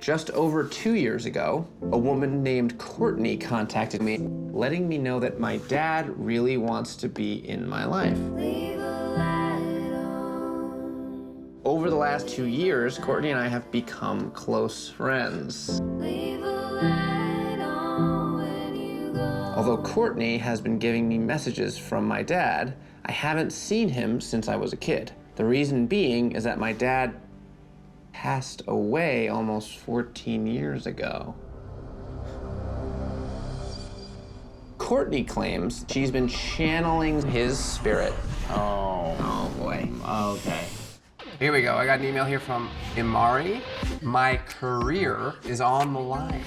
Just over 2 years ago, a woman named Courtney contacted me, letting me know that my dad really wants to be in my life. Over the last 2 years, Courtney and I have become close friends. Although Courtney has been giving me messages from my dad, I haven't seen him since I was a kid. The reason being is that my dad passed away almost 14 years ago. Courtney claims she's been channeling his spirit. Oh boy. Okay. Here we go. I got an email here from Imari. My career is on the line.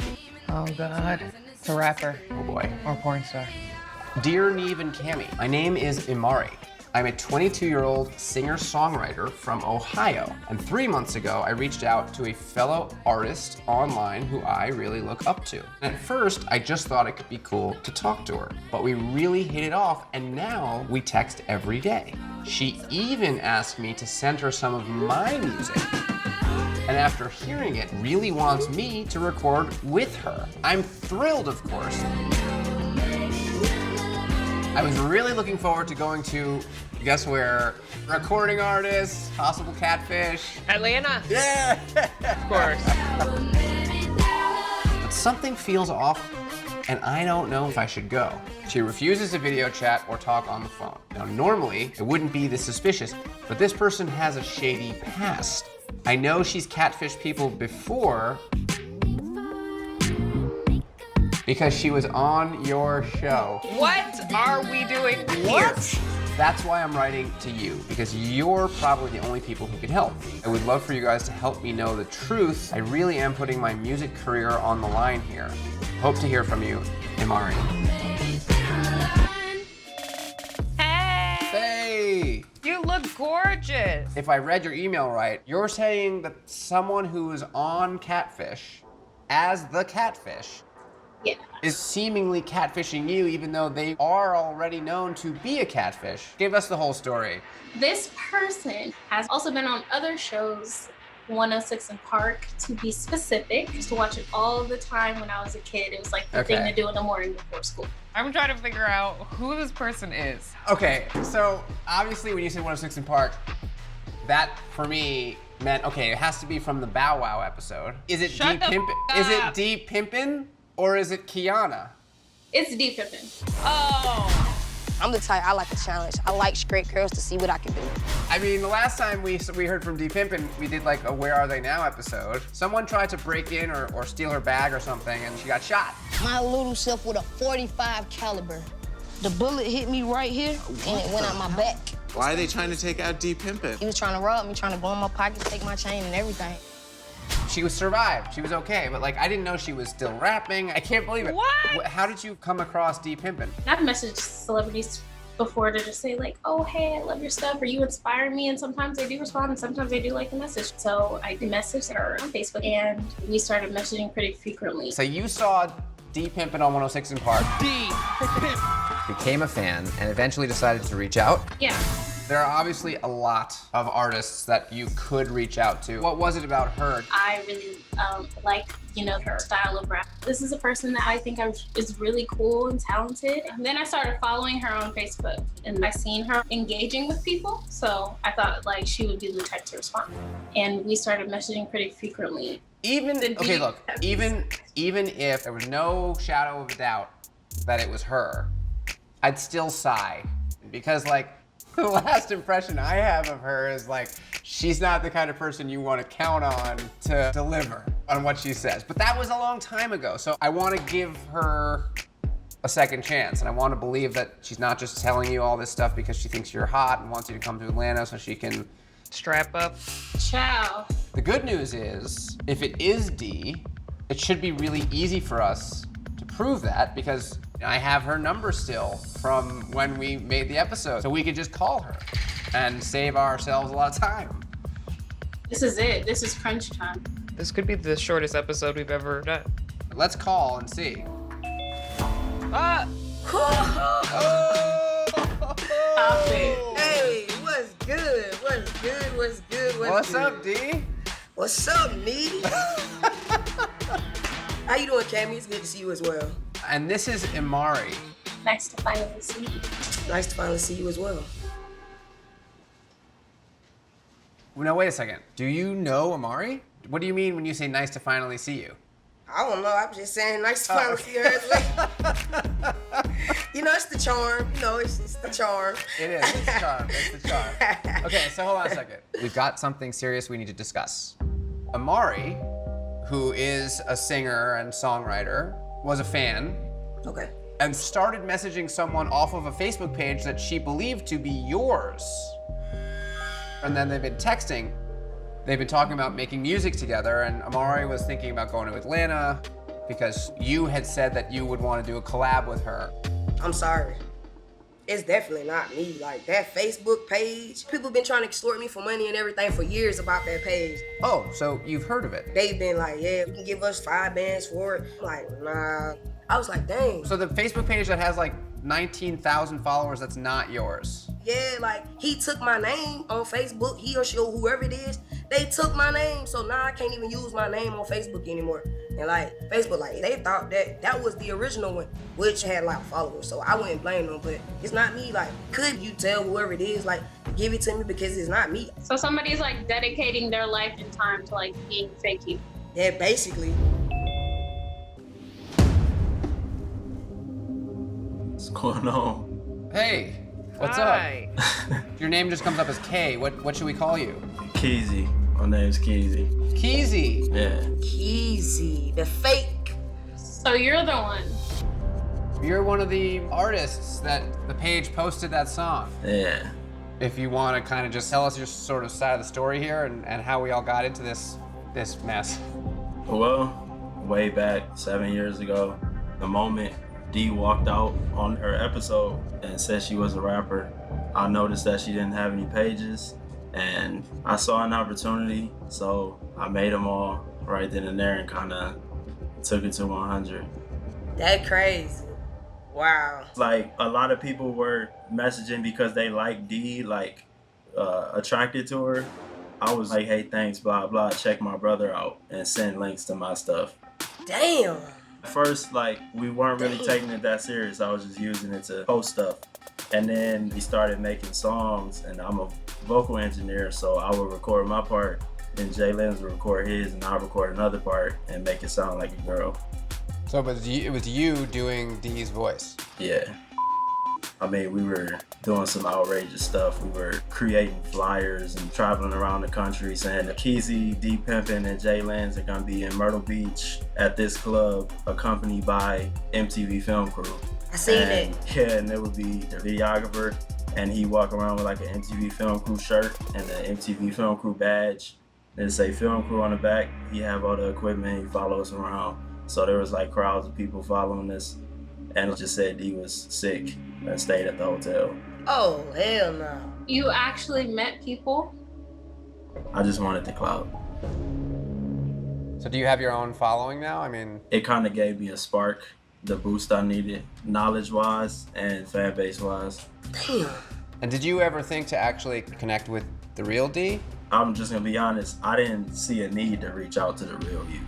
Oh, God. It's a rapper. Oh, boy. Or porn star. Dear Neve and Cami, my name is Imari. I'm a 22-year-old singer-songwriter from Ohio. And 3 months ago, I reached out to a fellow artist online who I really look up to. And at first, I just thought it could be cool to talk to her. But we really hit it off, and now we text every day. She even asked me to send her some of my music. And after hearing it, really wants me to record with her. I'm thrilled, of course. I was really looking forward to going to, guess where? Recording artists, possible Catfish. Atlanta. Yeah! Of course. But something feels off, and I don't know if I should go. She refuses to video chat or talk on the phone. Now, normally, it wouldn't be this suspicious, but this person has a shady past. I know she's catfished people before because she was on your show. What are we doing here? What? That's why I'm writing to you, because you're probably the only people who can help. I would love for you guys to help me know the truth. I really am putting my music career on the line here. Hope to hear from you, Imari. Hey! Hey! You look gorgeous. If I read your email right, you're saying that someone who is on Catfish as the catfish is seemingly catfishing you, even though they are already known to be a catfish. Give us the whole story. This person has also been on other shows, 106 in Park, to be specific. I used to watch it all the time when I was a kid. It was like the thing to do in the morning before school. I'm trying to figure out who this person is. Okay, so obviously when you said 106 in Park, that for me meant, okay, it has to be from the Bow Wow episode. Is it Shut the Pimpin'? f- Is it up. D Pimpin' or is it Kiana? It's deep pimping. Oh. I'm the type, I like a challenge. I like straight curls to see what I can do. I mean, the last time we heard from D Pimpin', we did like a Where Are They Now episode. Someone tried to break in or steal her bag or something and she got shot. My little self with a 45 caliber. The bullet hit me right here and it went out my back. Why are they trying to take out D Pimpin'? He was trying to rob me, trying to go in my pockets, take my chain and everything. She was survived, she was okay, but like I didn't know she was still rapping. I can't believe it. What? How did you come across D Pimpin'? I've messaged celebrities before to just say like, oh, hey, I love your stuff, or you inspire me, and sometimes they do respond, and sometimes they do like the message. So I messaged her on Facebook, and we started messaging pretty frequently. So you saw D Pimpin' on 106 in Park. D. Became a fan and eventually decided to reach out. Yeah. There are obviously a lot of artists that you could reach out to. What was it about her? I really like, her style of rap. This is a person that I think is really cool and talented. And then I started following her on Facebook, and I seen her engaging with people. So I thought like she would be the type to respond. And we started messaging pretty frequently. Even if there was no shadow of a doubt that it was her, I'd still sigh, because like the last impression I have of her is like, she's not the kind of person you want to count on to deliver on what she says. But that was a long time ago, so I want to give her a second chance, and I want to believe that she's not just telling you all this stuff because she thinks you're hot and wants you to come to Atlanta so she can Strap up. Ciao. The good news is, if it is D, it should be really easy for us to prove that, because I have her number still from when we made the episode. So we could just call her and save ourselves a lot of time. This is it. This is crunch time. This could be the shortest episode we've ever done. Let's call and see. Ah! Stop it. Hey, what's good? What's good? What's good? What's up, D? What's up, Needy? How you doing, Cammy? It's good to see you as well. And this is Imari. Nice to finally see you. Nice to finally see you as well. No, wait a second. Do you know Imari? What do you mean when you say nice to finally see you? I don't know. I'm just saying nice to finally see her as well. You know, it's the charm. You know, it's the charm. It is. It's the charm. It's the charm. Okay, so hold on a second. We've got something serious we need to discuss. Imari, who is a singer and songwriter, was a fan Okay. and started messaging someone off of a Facebook page that she believed to be yours. And then they've been texting. They've been talking about making music together, and Imari was thinking about going to Atlanta because you had said that you would want to do a collab with her. I'm sorry. It's definitely not me. Like, that Facebook page, people been trying to extort me for money and everything for years about that page. Oh, so you've heard of it. They've been like, yeah, you can give us 5 bands for it. I'm like, nah. I was like, dang. So the Facebook page that has like 19,000 followers, that's not yours. Yeah, like, he took my name on Facebook, he or she or whoever it is, they took my name, so now I can't even use my name on Facebook anymore. And like, Facebook, like, they thought that was the original one, which had a lot of followers, so I wouldn't blame them, but it's not me. Like, could you tell whoever it is, like, give it to me because it's not me? So somebody's like dedicating their life and time to like being fake you. Yeah, basically. What's going on? Hey, what's Hi. up? Your name just comes up as K. What should we call you? Keezy. My name's Keezy. Keezy. Yeah. Keezy, the fake. So you're the one. You're one of the artists that the page posted that song. Yeah. If you want to kind of just tell us your sort of side of the story here and how we all got into this mess. Well, way back 7 years ago, the moment Dee walked out on her episode and said she was a rapper, I noticed that she didn't have any pages, and I saw an opportunity, so I made them all right then and there and kind of took it to 100. That crazy. Wow. Like, a lot of people were messaging because they liked Dee, like, attracted to her. I was like, hey, thanks, blah, blah, check my brother out and send links to my stuff. Damn. At first, like, we weren't really taking it that serious. I was just using it to post stuff. And then we started making songs, and I'm a vocal engineer, so I would record my part, then Jay Lenz would record his, and I'll record another part and make it sound like a girl. So it was you doing Dee's voice. Yeah. I mean, we were doing some outrageous stuff. We were creating flyers and traveling around the country saying that Keezy, D Pimpin, and Jay Lenz are gonna be in Myrtle Beach at this club, accompanied by MTV Film Crew. I seen it. Yeah, and it would be the videographer, and he walk around with like an MTV Film Crew shirt and the MTV Film Crew badge. And it say Film Crew on the back. He have all the equipment. He follow us around. So there was like crowds of people following us, and it just said he was sick and stayed at the hotel. Oh, hell no. You actually met people? I just wanted the clout. So do you have your own following now? I mean, It kind of gave me a spark, the boost I needed, knowledge-wise and fan base-wise. Damn. and did you ever think to actually connect with the real D? I'm just gonna be honest, I didn't see a need to reach out to the real you.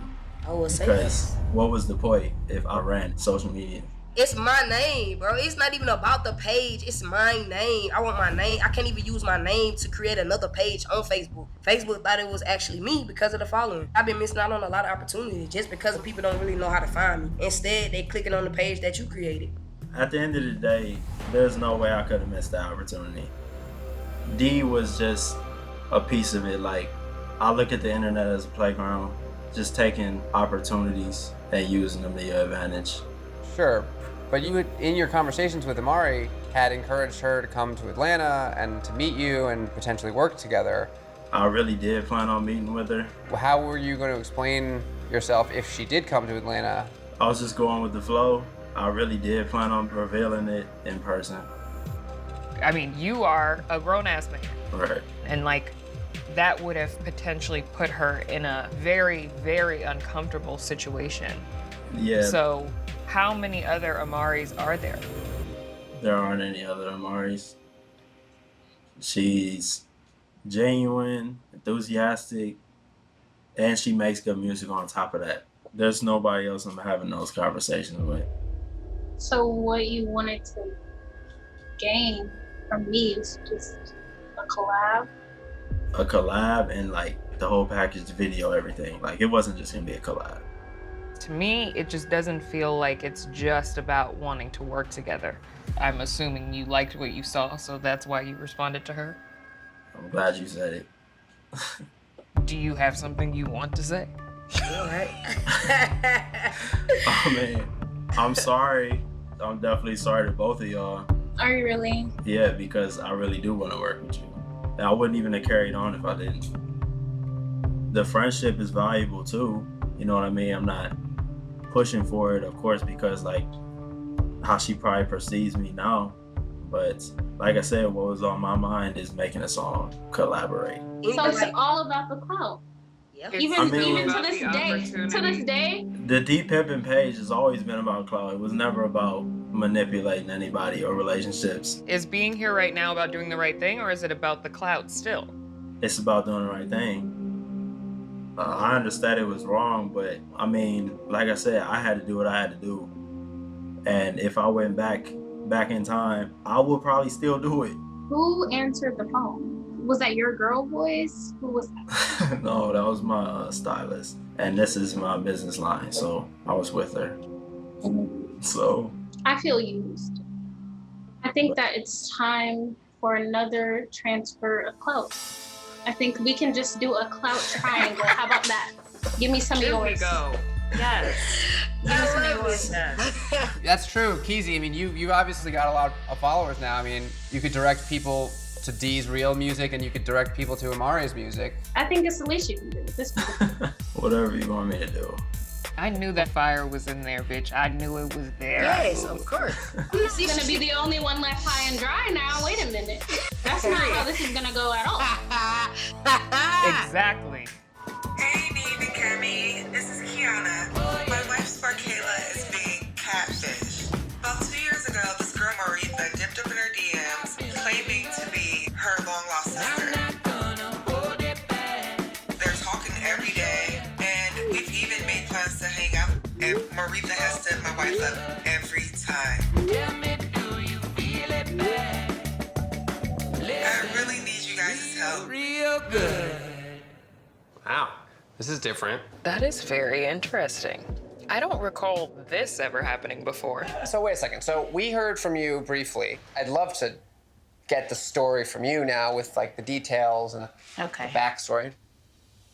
I would say Because that. what was the point if I ran social media? It's my name, bro. It's not even about the page. It's my name. I want my name. I can't even use my name to create another page on Facebook. Facebook thought it was actually me because of the following. I've been missing out on a lot of opportunities just because people don't really know how to find me. Instead, they clicking on the page that you created. At the end of the day, there's no way I could have missed that opportunity. D was just a piece of it. Like, I look at the internet as a playground, just taking opportunities and using them to your advantage. Sure, but you, in your conversations with Imari, had encouraged her to come to Atlanta and to meet you and potentially work together. I really did plan on meeting with her. How were you going to explain yourself if she did come to Atlanta? I was just going with the flow. I really did plan on revealing it in person. I mean, you are a grown-ass man. Right. And like, that would have potentially put her in a very, very uncomfortable situation. Yeah. So how many other Amaris are there? There aren't any other Amaris. She's genuine, enthusiastic, and she makes good music on top of that. There's nobody else I'm having those conversations with. So what you wanted to gain from me is just a collab? A collab and like the whole package, video, everything. Like it wasn't just gonna be a collab. To me, it just doesn't feel like it's just about wanting to work together. I'm assuming you liked what you saw, so that's why you responded to her. I'm glad you said it. Do you have something you want to say? All right. Oh man, I'm sorry. I'm definitely sorry to both of y'all. Are you really? Yeah, because I really do want to work with you. And I wouldn't even have carried on if I didn't. The friendship is valuable too. You know what I mean? I'm not pushing for it, of course, because like how she probably perceives me now. But like I said, what was on my mind is making a song, collaborate. So it's all about the clout. Yep. Even I mean- even to this day. The Deep Pimpin' page has always been about clout. It was never about manipulating anybody or relationships. Is being here right now about doing the right thing, or is it about the clout still? It's about doing the right thing. I understand it was wrong, but I mean, like I said, I had to do what I had to do. And if I went back in time, I would probably still do it. Who answered the phone? Was that your girl voice? Who was that? No, that was my stylist. And this is my business line, so I was with her. So. I feel used. I think that it's time for another transfer of clout. I think we can just do a clout triangle. How about that? Give me some of yours. Yes. Give me some of yours. That's true, Keezy. I mean, you obviously got a lot of followers now. I mean, you could direct people to Dee's real music, and you could direct people to Amari's music. I think it's the least you can do at this point. Whatever you want me to do. I knew that fire was in there, bitch. I knew it was there. Yes, of course. She's gonna be the only one left high and dry now. Wait a minute. That's not how this is gonna go at all. Exactly. Hey, Neve and Cammy. This is Kiana. My wife, Sparkayla, is being catfish. About 2 years ago, this girl, Maritha, dipped up in her DMs, claiming to be her long-lost sister. They're talking every day, and we've even made plans to hang out, and Maritha has stood my wife up every time. I really need you guys' help. Wow, this is different. That is very interesting. I don't recall this ever happening before. So wait a second. So we heard from you briefly. I'd love to get the story from you now with like the details and Okay. the backstory.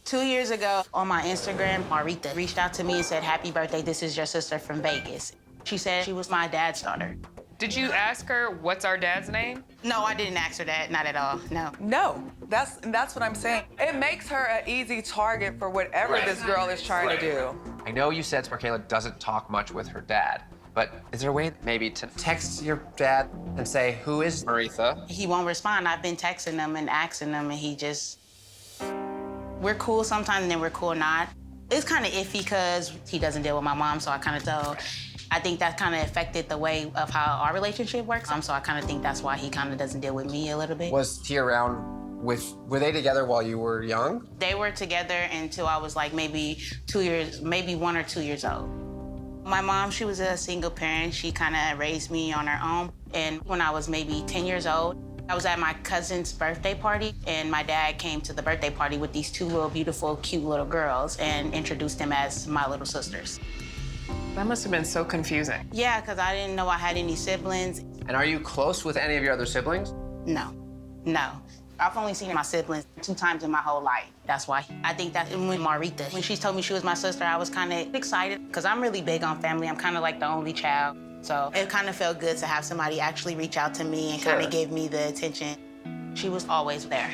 2 years ago on my Instagram, Marita reached out to me and said, "Happy birthday, this is your sister from Vegas." She said she was my dad's daughter. Did you ask her what's our dad's name? No, I didn't ask her that, not at all, no. No, that's what I'm saying. It makes her an easy target for whatever this girl is trying to do. I know you said Sparkayla doesn't talk much with her dad, but is there a way maybe to text your dad and say, who is Maritha? He won't respond. I've been texting him and asking him, and we're cool sometimes and then we're cool not. It's kind of iffy because he doesn't deal with my mom, so I kind of tell. I think that kind of affected the way of how our relationship works. So I kind of think that's why he kind of doesn't deal with me a little bit. Was he around were they together while you were young? They were together until I was like maybe 2 years, maybe 1 or 2 years old. My mom, she was a single parent. She kind of raised me on her own. And when I was maybe 10 years old, I was at my cousin's birthday party, and my dad came to the birthday party with these 2 little beautiful, cute little girls and introduced them as my little sisters. That must have been so confusing. Yeah, because I didn't know I had any siblings. And are you close with any of your other siblings? No. I've only seen my siblings 2 times in my whole life. That's why. I think that when Marita, when she told me she was my sister, I was kind of excited because I'm really big on family. I'm kind of like the only child. So it kind of felt good to have somebody actually reach out to me and kind of give me the attention. She was always there.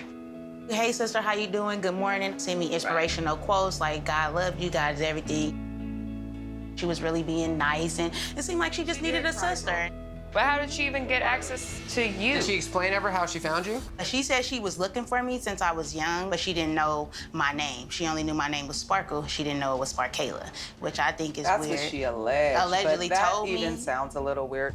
Hey, sister, how you doing? Good morning. Send me inspirational quotes like, God love you, God is everything. She was really being nice, and it seemed like she just needed a sister. But how did she even get access to you? Did she explain ever how she found you? She said she was looking for me since I was young, but she didn't know my name. She only knew my name was Sparkle. She didn't know it was Sparkayla, which I think is That's weird. what she alleged. Allegedly but that told me. even sounds a little weird.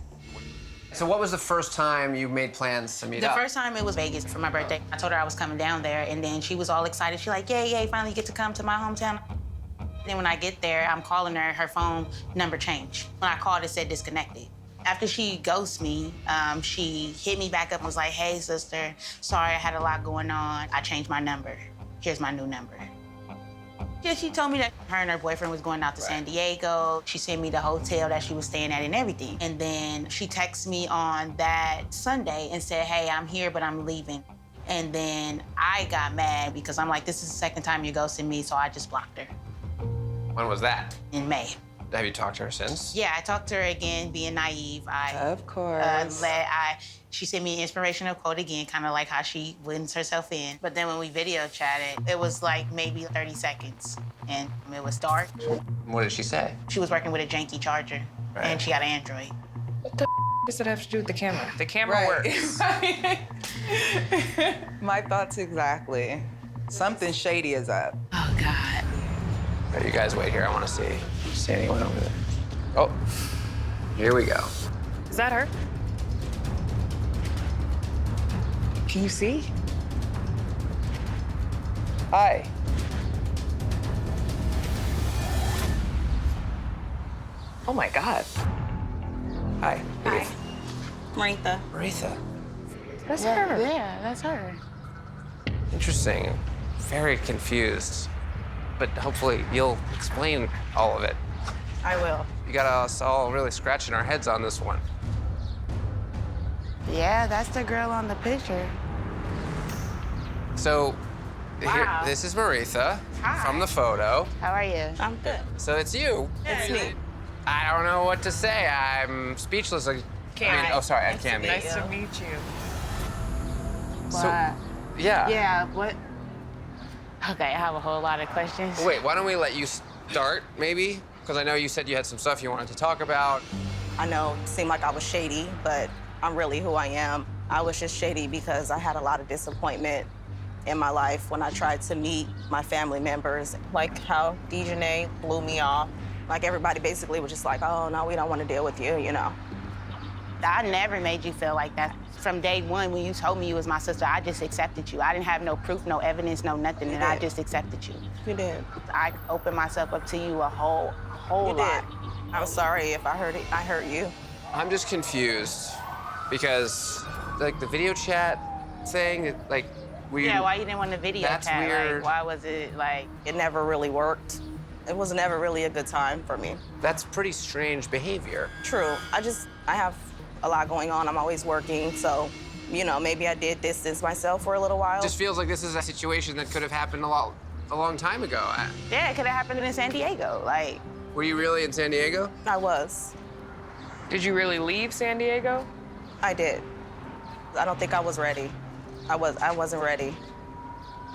So what was the first time you made plans to meet The up? first time it was Vegas for my birthday. I told her I was coming down there, and then she was all excited. She like, yay, finally get to come to my hometown. Then when I get there, I'm calling her phone number changed. When I called, it said disconnected. After she ghosted me, she hit me back up and was like, hey, sister, sorry, I had a lot going on. I changed my number. Here's my new number. Yeah, she told me that her and her boyfriend was going out to San Diego. She sent me the hotel that she was staying at and everything. And then she texted me on that Sunday and said, hey, I'm here, but I'm leaving. And then I got mad because I'm like, this is the second time you're ghosting me, so I just blocked her. When was that? In May. Have you talked to her since? Yeah, I talked to her again, being naive. Of course. She sent me an inspirational quote again, kind of like how she wins herself in. But then when we video chatted, it was like maybe 30 seconds, and it was dark. What did she say? She was working with a janky charger, and she got an Android. What the does it have to do with the camera? The camera works. My thoughts exactly. Something shady is up. Oh, God. You guys wait here. I want to see anyone over there. Oh, here we go. Is that her? Can you see? Hi. Oh my God. Hi. Hi. Maritha. Maritha. That's her. Yeah, that's her. Interesting. Very confused. But hopefully you'll explain all of it. I will. You got us all really scratching our heads on this one. Yeah, that's the girl on the picture. So, here, Wow. this is Maritha Hi. from the photo. How are you? I'm good. So it's you. It's me. I don't know what to say. I'm speechless. Oh, sorry, I'm Cammy. Nice to meet you. So, yeah. Yeah, what? Okay, I have a whole lot of questions. Wait, why don't we let you start, maybe? Because I know you said you had some stuff you wanted to talk about. I know it seemed like I was shady, but I'm really who I am. I was just shady because I had a lot of disappointment in my life when I tried to meet my family members. Like how Dejanay blew me off. Like everybody basically was just like, oh, no, we don't want to deal with you, you know. I never made you feel like that. From day one, when you told me you was my sister, I just accepted you. I didn't have no proof, no evidence, no nothing, and I just accepted you. You did. I opened myself up to you a whole lot. I'm sorry if I hurt you. I'm just confused because, like, the video chat thing, like, Yeah, why you didn't want the video That's chat? weird. Like, why was it like? It never really worked. It was never really a good time for me. That's pretty strange behavior. True. I have a lot going on. I'm always working, so, you know, maybe I did distance myself for a little while. It just feels like this is a situation that could have happened a long time ago. Yeah, it could have happened in San Diego. Like, Were you really in San Diego? I was. Did you really leave San Diego? I did. I don't think I was ready. I wasn't ready.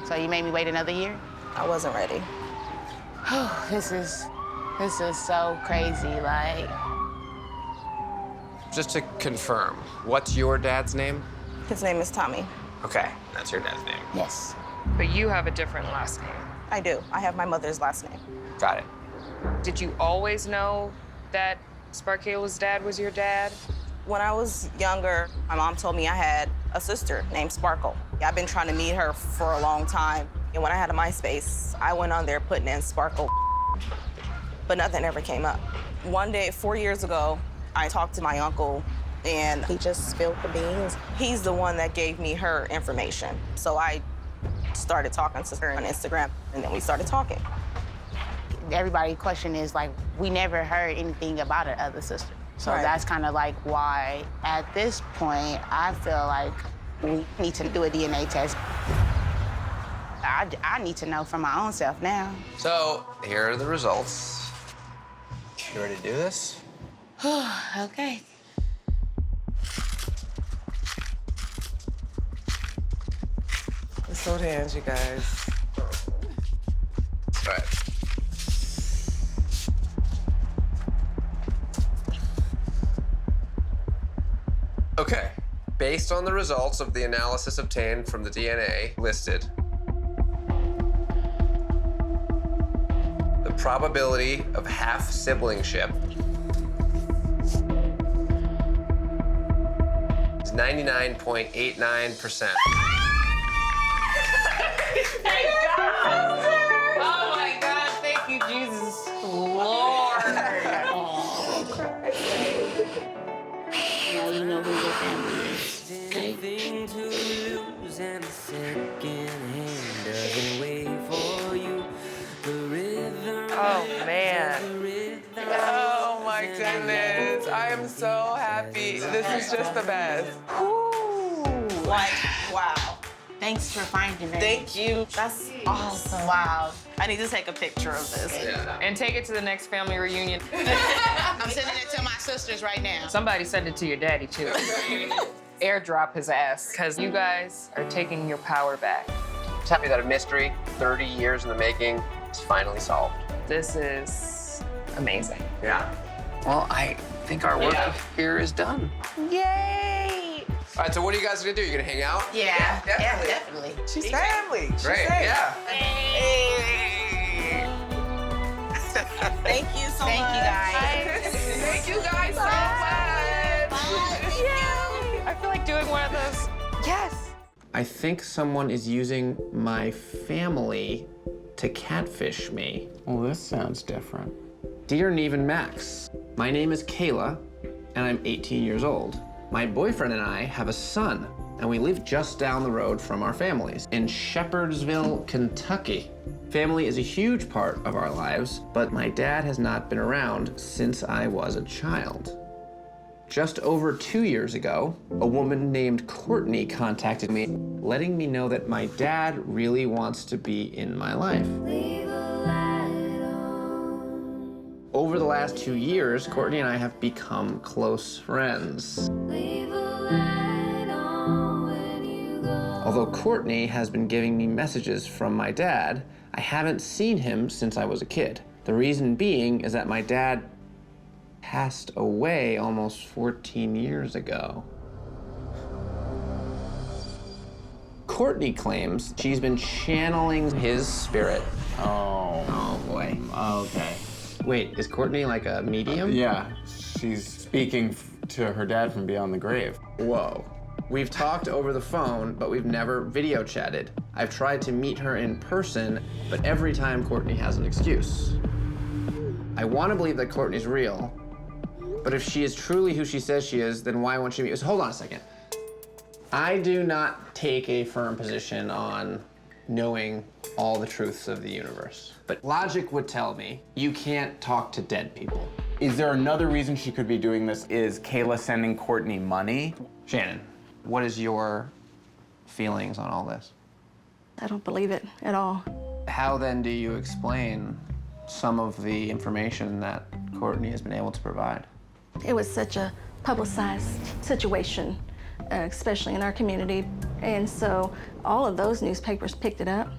so you made me wait another year? I wasn't ready. This is so crazy. Like, Just to confirm, what's your dad's name? His name is Tommy. Okay, that's your dad's name. yes. But you have a different last name. I do. I have my mother's last name. Got it. Did you always know that Sparkayla's dad was your dad? When I was younger, my mom told me I had a sister named Sparkle. I've been trying to meet her for a long time. And when I had a MySpace, I went on there putting in Sparkle, but nothing ever came up. One day, 4 years ago, I talked to my uncle, and he just spilled the beans. He's the one that gave me her information. So I started talking to her on Instagram, and then we started talking. Everybody's question is like, we never heard anything about her other sister. So Right. that's kind of like why, at this point, I feel like we need to do a DNA test. I need to know for my own self now. So, here are the results. You ready to do this? Okay. Let's hold hands, you guys. All right. Okay. Based on the results of the analysis obtained from the DNA listed, the probability of half-siblingship is 99.89%. Thank God! Oh my God, thank you, Jesus. Now you know who your family is, okay? Oh, man. Oh, my goodness. I am so happy. This is just the best. Like, wow. Thanks for finding it. Thank you. That's awesome. Wow. I need to take a picture of this. And take it to the next family reunion. I'm sending it to my sisters right now. Somebody send it to your daddy, too. Airdrop his ass, because you guys are taking your power back. Just happy that a mystery, 30 years in the making, is finally solved. This is amazing. Yeah. Well, I think our work here is done. Yay! All right, so what are you guys gonna do? You gonna hang out? Yeah, definitely. She's family. Great, yeah. Thank you so much. Thank you, guys. Thank you guys so much. Yay! I feel like doing one of those. Yes! I think someone is using my family to catfish me. Well, this sounds different. Dear Neve and Max, my name is Kayla, and I'm 18 years old. My boyfriend and I have a son, and we live just down the road from our families in Shepherdsville, Kentucky. Family is a huge part of our lives, but my dad has not been around since I was a child. Just over 2 years ago, a woman named Courtney contacted me, letting me know that my dad really wants to be in my life. Over the last 2 years, Courtney and I have become close friends. Although Courtney has been giving me messages from my dad, I haven't seen him since I was a kid. The reason being is that my dad passed away almost 14 years ago. Courtney claims she's been channeling his spirit. Oh boy. Okay. Wait, is Courtney like a medium? Yeah, she's speaking to her dad from beyond the grave. Whoa. We've talked over the phone, but we've never video chatted. I've tried to meet her in person, but every time Courtney has an excuse. I want to believe that Courtney's real, but if she is truly who she says she is, then why won't she meet us? Hold on a second. I do not take a firm position on knowing all the truths of the universe, but logic would tell me you can't talk to dead people. Is there another reason she could be doing this? Is Kayla sending Courtney money? Shannon, what is your feelings on all this? I don't believe it at all. How then do you explain some of the information that Courtney has been able to provide? It was such a publicized situation, especially in our community. And so all of those newspapers picked it up.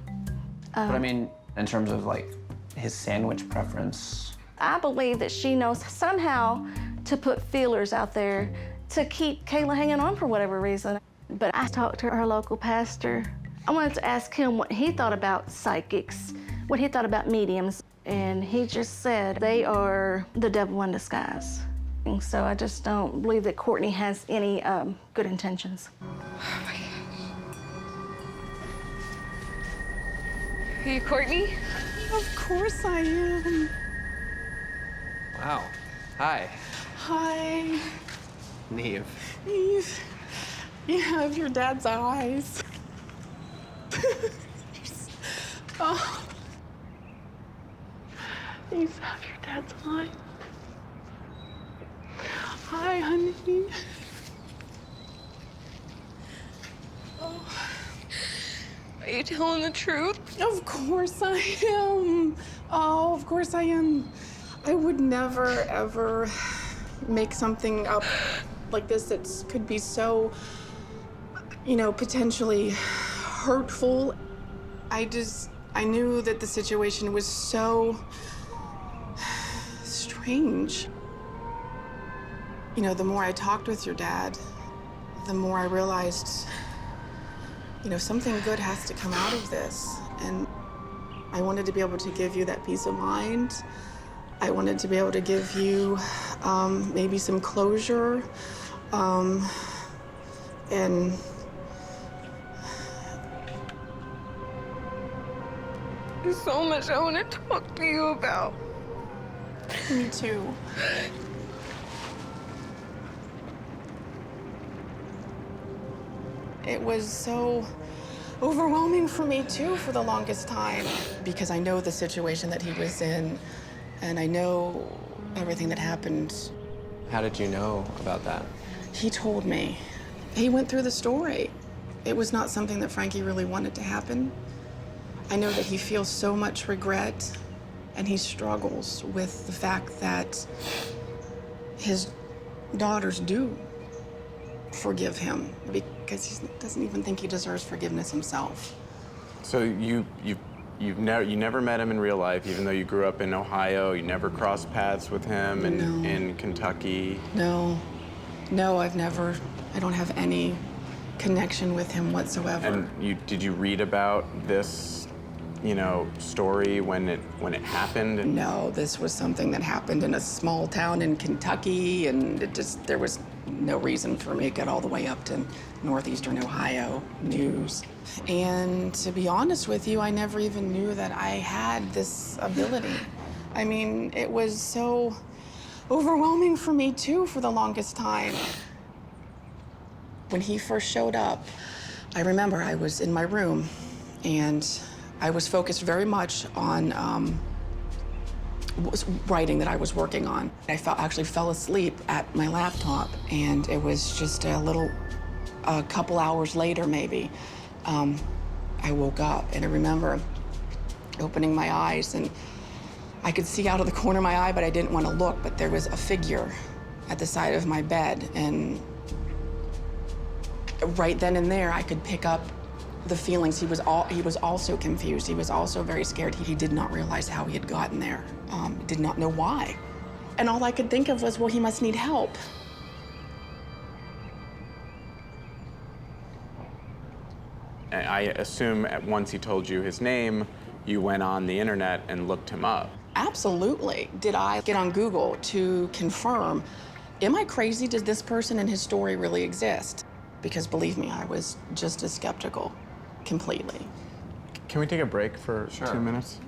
But I mean, in terms of like his sandwich preference. I believe that she knows somehow to put feelers out there to keep Kayla hanging on for whatever reason. But I talked to our local pastor. I wanted to ask him what he thought about psychics, what he thought about mediums. And he just said they are the devil in disguise. And so I just don't believe that Courtney has any good intentions. Oh my gosh. Are you Courtney? Of course I am. Wow. Hi. Hi. Neve. You have your dad's eyes. Oh. You have your dad's eyes. Hi, honey. Oh. Are you telling the truth? Of course I am. Oh, of course I am. I would never, ever make something up like this that could be so, potentially hurtful. I knew that the situation was so strange. The more I talked with your dad, the more I realized, something good has to come out of this. And I wanted to be able to give you that peace of mind. I wanted to be able to give you maybe some closure. And There's so much I want to talk to you about. Me too. It was so overwhelming for me too for the longest time because I know the situation that he was in and I know everything that happened. How did you know about that? He told me. He went through the story. It was not something that Frankie really wanted to happen. I know that he feels so much regret and he struggles with the fact that his daughters do forgive him because he doesn't even think he deserves forgiveness himself. So you never met him in real life, even though you grew up in Ohio. You never crossed paths with him in Kentucky. No, I've never. I don't have any connection with him whatsoever. And did you read about this, story when it happened? No, this was something that happened in a small town in Kentucky, and there was no reason for me to get all the way up to northeastern Ohio news. And to be honest with you, I never even knew that I had this ability. I mean, it was so overwhelming for me too for the longest time. When he first showed up, I remember I was in my room and I was focused very much on writing that I was working on. I actually fell asleep at my laptop, and it was just a couple hours later maybe, I woke up, and I remember opening my eyes, and I could see out of the corner of my eye, but I didn't want to look, but there was a figure at the side of my bed, and right then and there, I could pick up the feelings. He was also confused. He was also very scared. He did not realize how he had gotten there. Did not know why. And all I could think of was, well, he must need help. I assume once he told you his name, you went on the internet and looked him up. Absolutely. Did I get on Google to confirm, am I crazy? Did this person and his story really exist? Because believe me, I was just as skeptical, completely. Can we take a break for 2 minutes?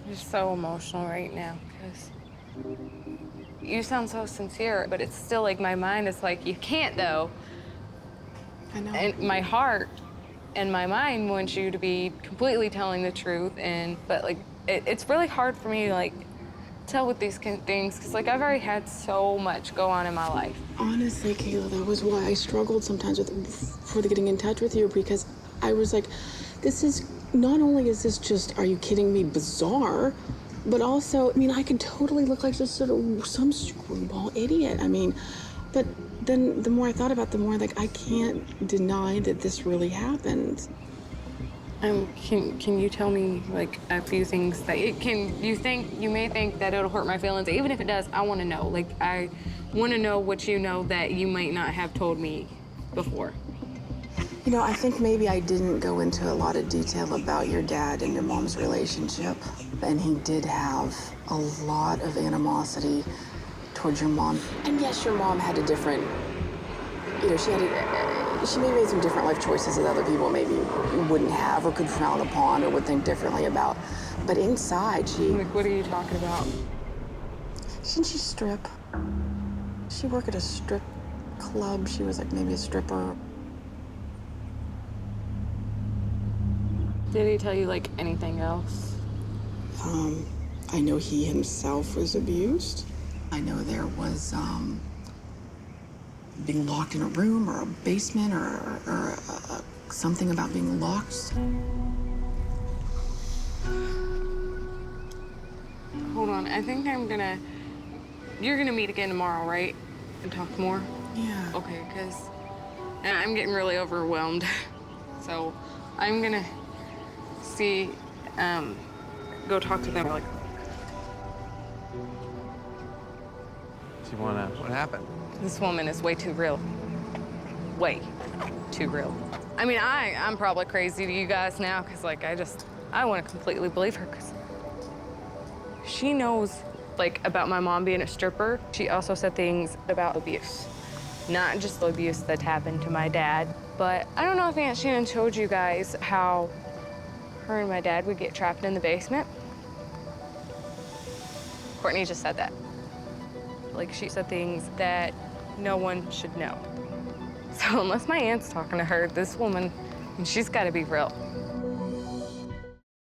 I'm just so emotional right now because you sound so sincere, but it's still like my mind is like, you can't though. I know. And my heart and my mind wants you to be completely telling the truth, but like it's really hard for me to like tell with these things because like I've already had so much go on in my life. Honestly, Kayla, that was why I struggled sometimes before getting in touch with you, because I was like, not only is this just, are you kidding me, bizarre, but also, I mean, I could totally look like just sort of some screwball idiot. I mean, but then the more I thought about it, the more like I can't deny that this really happened. Can you tell me like a few things that you may think that it'll hurt my feelings? Even if it does, I want to know. Like I want to know what you know that you might not have told me before. You know, I think maybe I didn't go into a lot of detail about your dad and your mom's relationship, and he did have a lot of animosity towards your mom. And yes, your mom had a different, she may have made some different life choices that other people maybe wouldn't have or could frown upon or would think differently about. But inside, Like, what are you talking about? Didn't she strip? She worked at a strip club. She was like maybe a stripper. Did he tell you like anything else? I know he himself was abused. I know there was being locked in a room or a basement or something about being locked. Hold on, I think you're gonna meet again tomorrow, right? And talk more? Yeah. Okay, because I'm getting really overwhelmed. So I'm gonna go talk to them. What happened? This woman is way too real. Way too real. I mean, I'm probably crazy to you guys now, because like I want to completely believe her, because she knows like about my mom being a stripper. She also said things about abuse. Not just the abuse that happened to my dad, but I don't know if Aunt Shannon showed you guys how her and my dad would get trapped in the basement. Courtney just said that. Like, she said things that no one should know. So unless my aunt's talking to her, this woman, she's got to be real.